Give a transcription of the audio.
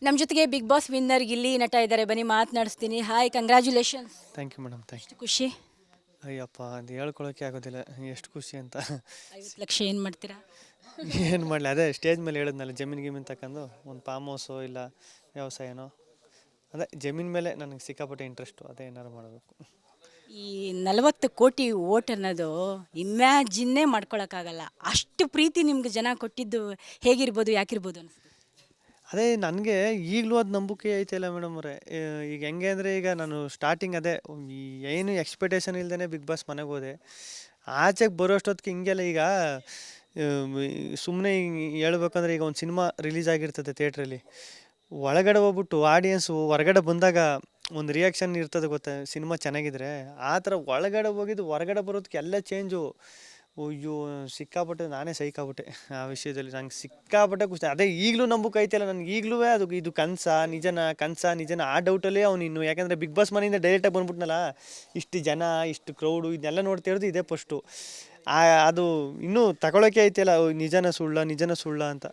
ನಮ್ಮ ಜೊತೆಗೆ big boss winner Gilli ನಟ ಇದ್ದಾರೆ, ಬನ್ನಿ ಮಾತನಾಡಿಸ್ತೀನಿ. Hi, congratulations. Thank you madam, thank you. ಖುಷಿ. ಅಯ್ಯಪ್ಪ, ಅದು ಹೇಳ್ಕೊಳಕ್ಕೆ ಆಗೋದಿಲ್ಲ ಎಷ್ಟು ಖುಷಿ ಅಂತ. 50 ಲಕ್ಷ ಏನು ಮಾಡ್ತೀರಾ? ಏನು ಮಾಡಲಿ, ಅದೇ ಸ್ಟೇಜ್ ಮೇಲೆ ಹೇಳಿದ್ನಲ್ಲ, ಜಮೀನು ತಗೊಂಡು ಒಂದು ಫಾರ್ಮ್ ಹೌಸು ಇಲ್ಲ ವ್ಯವಸಾಯನೋ, ಅದೇ ಜಮೀನ್ ಮೇಲೆ ನನಗೆ ಸಿಕ್ಕಾಪಟ್ಟೆ ಇಂಟ್ರೆಸ್ಟು, ಅದೇ ಏನಾರು ಮಾಡಬೇಕು. ಈ 40 ಕೋಟಿ ಓಟ್ ಅನ್ನೋದು ಇಮ್ಯಾಜಿನ್ನೇ ಮಾಡ್ಕೊಳಕ್ಕಾಗಲ್ಲ. ಅಷ್ಟು ಪ್ರೀತಿ ನಿಮ್ಗೆ ಜನ ಕೊಟ್ಟಿದ್ದು ಹೇಗಿರ್ಬೋದು, ಯಾಕಿರ್ಬೋದು ಅನಿಸ್ತು? ಅದೇ ನನಗೆ ಈಗಲೂ ಅದು ನಂಬಿಕೆ ಐತಿಲ್ಲ ಮೇಡಮ್ ಅವರೇ. ಈಗ ಹೆಂಗೆ ಅಂದರೆ, ಈಗ ನಾನು ಸ್ಟಾರ್ಟಿಂಗ್ ಅದೇ ಏನು ಎಕ್ಸ್ಪೆಕ್ಟೇಷನ್ ಇಲ್ದೇ ಬಿಗ್ ಬಾಸ್ ಮನೆಗೆ ಹೋದೆ. ಆಚೆಗೆ ಬರೋಷ್ಟೊತ್ತಿಗೆ ಹಿಂಗೆಲ್ಲ ಈಗ ಸುಮ್ಮನೆ ಹೇಳ್ಬೇಕಂದ್ರೆ, ಈಗ ಒಂದು ಸಿನಿಮಾ ರಿಲೀಸ್ ಆಗಿರ್ತದೆ ಥಿಯೇಟ್ರಲ್ಲಿ, ಒಳಗಡೆ ಹೋಗ್ಬಿಟ್ಟು ಆಡಿಯನ್ಸು ಹೊರಗಡೆ ಬಂದಾಗ ಒಂದು ರಿಯಾಕ್ಷನ್ ಇರ್ತದೆ ಗೊತ್ತಾ, ಸಿನಿಮಾ ಚೆನ್ನಾಗಿದ್ರೆ. ಆ ಥರ ಒಳಗಡೆ ಹೋಗಿದ್ದು ಹೊರಗಡೆ ಬರೋದಕ್ಕೆ ಎಲ್ಲ ಚೇಂಜು. ಅಯ್ಯೋ, ಸಿಕ್ಕಾಪಟ್ಟೆ ನಾನೇ ಸೈಕಾಗ್ಬಿಟ್ಟೆ ಆ ವಿಷಯದಲ್ಲಿ. ನಂಗೆ ಸಿಕ್ಕಾಪಟ್ಟೆ ಖುಷಿ. ಅದೇ ಈಗಲೂ ನಂಬಕ್ಕೆ ಐತಿಲ್ಲ ನನಗೆ. ಈಗಲೂ ಅದು ಇದು ಕನಸ ನಿಜನ ಆ ಡೌಟಲ್ಲೇ ಅವ್ನು ಇನ್ನು. ಯಾಕಂದರೆ ಬಿಗ್ ಬಾಸ್ ಮನೆಯಿಂದ ಡೈರೆಕ್ಟಾಗಿ ಬಂದ್ಬಿಟ್ನಲ್ಲ, ಇಷ್ಟು ಜನ, ಇಷ್ಟು ಕ್ರೌಡು, ಇದನ್ನೆಲ್ಲ ನೋಡ್ತಾ ಇರೋದು ಇದೇ ಫಸ್ಟು. ಅದು ಇನ್ನೂ ತಗೊಳಕ್ಕೆ ಐತಿಲ್ಲ, ನಿಜನ ಸುಳ್ಳ ಅಂತ.